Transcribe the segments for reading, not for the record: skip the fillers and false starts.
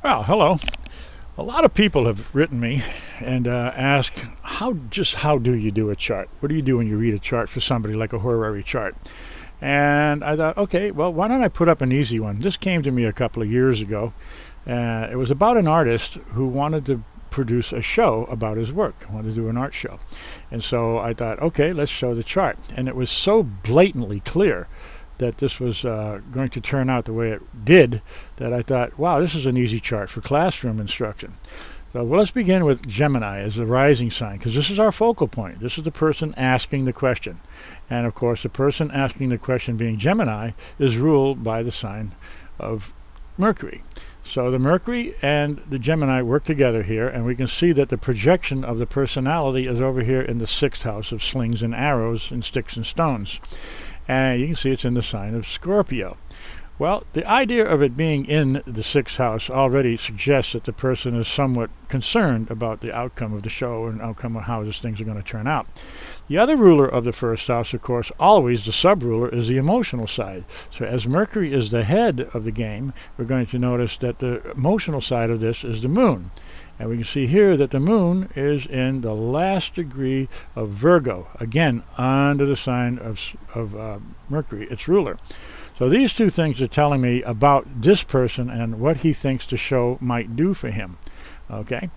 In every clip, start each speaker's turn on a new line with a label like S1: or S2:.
S1: Well, hello. A lot of people have written me and ask, how do you do a chart? What do you do when you read a chart for somebody like a horary chart? And I thought, okay, well, why don't I put up an easy one? This came to me a couple of years ago. It was about an artist who wanted to produce a show about his work, wanted to do an art show. And so I thought, okay, let's show the chart. And it was so blatantly clear that this was going to turn out the way it did, that I thought, wow, this is an easy chart for classroom instruction. So well, let's begin with Gemini as the rising sign, because this is our focal point. This is the person asking the question. And of course, the person asking the question, being Gemini, is ruled by the sign of Mercury. So the Mercury and the Gemini work together here, and we can see that the projection of the personality is over here in the 6th house of slings and arrows and sticks and stones. And you can see it's in the sign of Scorpio. Well, the idea of it being in the 6th house already suggests that the person is somewhat concerned about the outcome of the show and outcome of how these things are going to turn out. The other ruler of the 1st house, of course, always the sub-ruler, is the emotional side. So as Mercury is the head of the game, we're going to notice that the emotional side of this is the moon. And we can see here that the moon is in the last degree of Virgo, again, under the sign of Mercury, its ruler. So these two things are telling me about this person and what he thinks the show might do for him. Okay.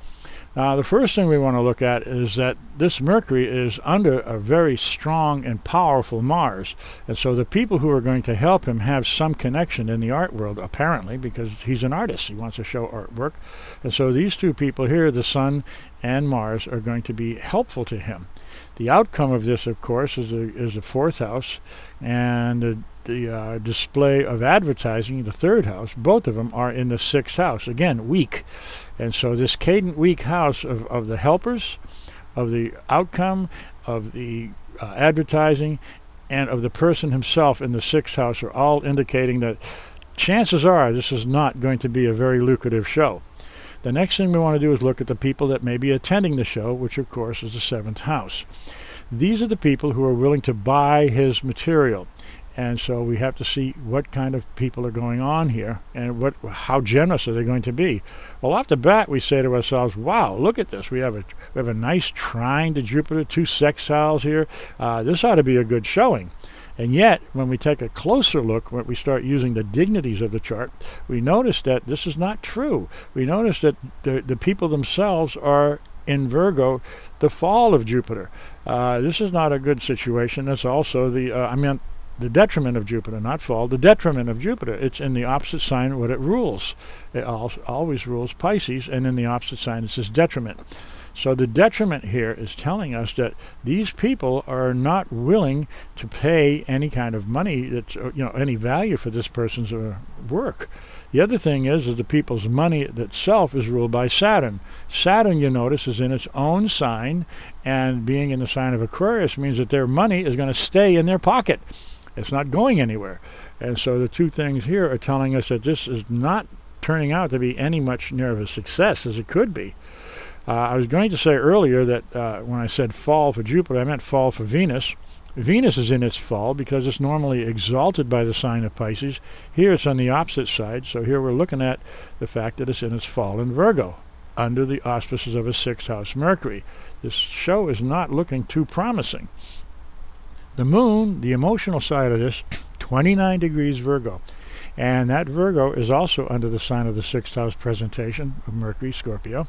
S1: Now, the first thing we want to look at is that this Mercury is under a very strong and powerful Mars. And so the people who are going to help him have some connection in the art world, apparently, because he's an artist. He wants to show artwork. And so these two people here, the Sun and Mars, are going to be helpful to him. The outcome of this, of course, is the 4th house, and the display of advertising, the 3rd house. Both of them are in the 6th house, again, weak. And so this cadent weak house of the helpers, of the outcome, of the advertising, and of the person himself in the 6th house are all indicating that chances are this is not going to be a very lucrative show. The next thing we want to do is look at the people that may be attending the show, which of course is the 7th house. These are the people who are willing to buy his material. And so we have to see what kind of people are going on here and how generous are they going to be. Well, off the bat, we say to ourselves, wow, look at this. We have a nice trine to Jupiter, 2 sextiles here. This ought to be a good showing. And yet, when we take a closer look, when we start using the dignities of the chart, we notice that this is not true. We notice that the people themselves are in Virgo, the fall of Jupiter. This is not a good situation. That's also the detriment of Jupiter, not fall, the detriment of Jupiter. It's in the opposite sign what it rules. It always rules Pisces, and in the opposite sign it's this detriment. So the detriment here is telling us that these people are not willing to pay any kind of money, that's any value for this person's work. The other thing is that the people's money itself is ruled by Saturn. Saturn, you notice, is in its own sign, and being in the sign of Aquarius means that their money is going to stay in their pocket. It's not going anywhere. And so the two things here are telling us that this is not turning out to be any much near of a success as it could be. I was going to say earlier that when I said fall for Jupiter, I meant fall for Venus. Venus is in its fall because it's normally exalted by the sign of Pisces. Here it's on the opposite side, so here we're looking at the fact that it's in its fall in Virgo, under the auspices of a 6th house Mercury. This show is not looking too promising. The moon, the emotional side of this, 29 degrees Virgo. And that Virgo is also under the sign of the 6th house presentation of Mercury, Scorpio.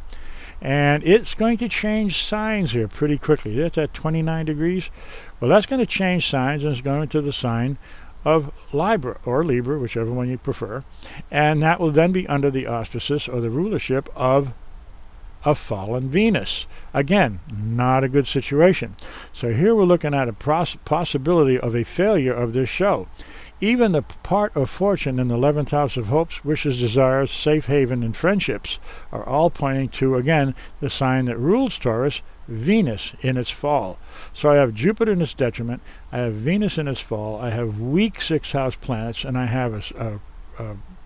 S1: And it's going to change signs here pretty quickly. It's at 29 degrees. Well, that's going to change signs, and it's going to the sign of Libra, or Libra, whichever one you prefer. And that will then be under the auspices or the rulership of fallen Venus. Again, not a good situation. So here we're looking at a possibility of a failure of this show. Even the part of fortune in the 11th house of hopes, wishes, desires, safe haven, and friendships are all pointing to, again, the sign that rules Taurus, Venus in its fall. So I have Jupiter in its detriment, I have Venus in its fall, I have weak 6th house planets, and I have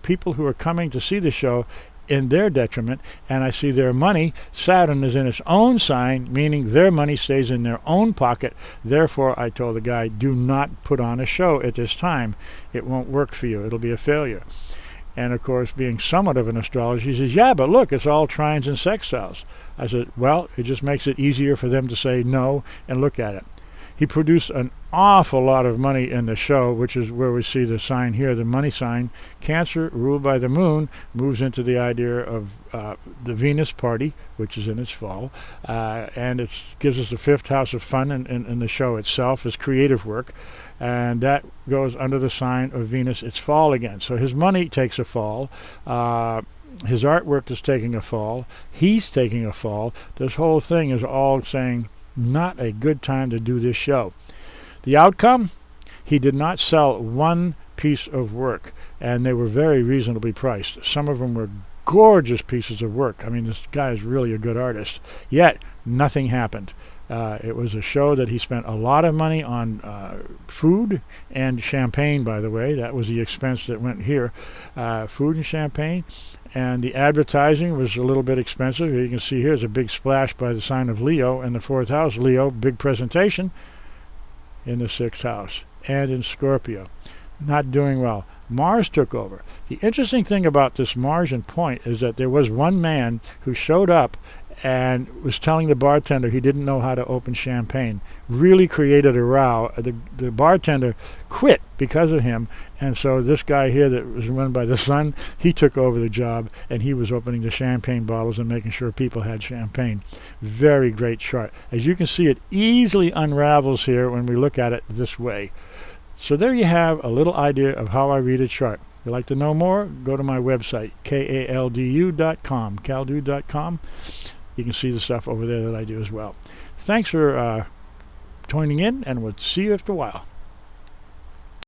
S1: people who are coming to see the show in their detriment, and I see their money, Saturn is in its own sign, meaning their money stays in their own pocket. Therefore, I told the guy, do not put on a show at this time. It won't work for you. It'll be a failure. And of course, being somewhat of an astrologer, he says, yeah, but look, it's all trines and sextiles. I said, well, it just makes it easier for them to say no and look at it. He produced an awful lot of money in the show, which is where we see the sign here, the money sign. Cancer, ruled by the moon, moves into the idea of the Venus party, which is in its fall. And it gives us the fifth house of fun in the show itself, is creative work. And that goes under the sign of Venus, its fall again. So his money takes a fall. His artwork is taking a fall. He's taking a fall. This whole thing is all saying, not a good time to do this show. The outcome? He did not sell one piece of work, and they were very reasonably priced. Some of them were gorgeous pieces of work. I mean, this guy is really a good artist. Yet, nothing happened. It was a show that he spent a lot of money on food and champagne, by the way. That was the expense that went here. Food and champagne. And the advertising was a little bit expensive. You can see here's a big splash by the sign of Leo in the fourth house. Leo, big presentation in the sixth house and in Scorpio. Not doing well. Mars took over. The interesting thing about this Mars in Point is that there was one man who showed up and was telling the bartender he didn't know how to open champagne. Really created a row. The bartender quit because of him, and so this guy here that was run by the sun, he took over the job, and he was opening the champagne bottles and making sure people had champagne. Very great chart. As you can see, it easily unravels here when we look at it this way. So there you have a little idea of how I read a chart. If you'd like to know more, go to my website, kaldu.com, kaldu.com. You can see the stuff over there that I do as well. Thanks for tuning in, and we'll see you after a while.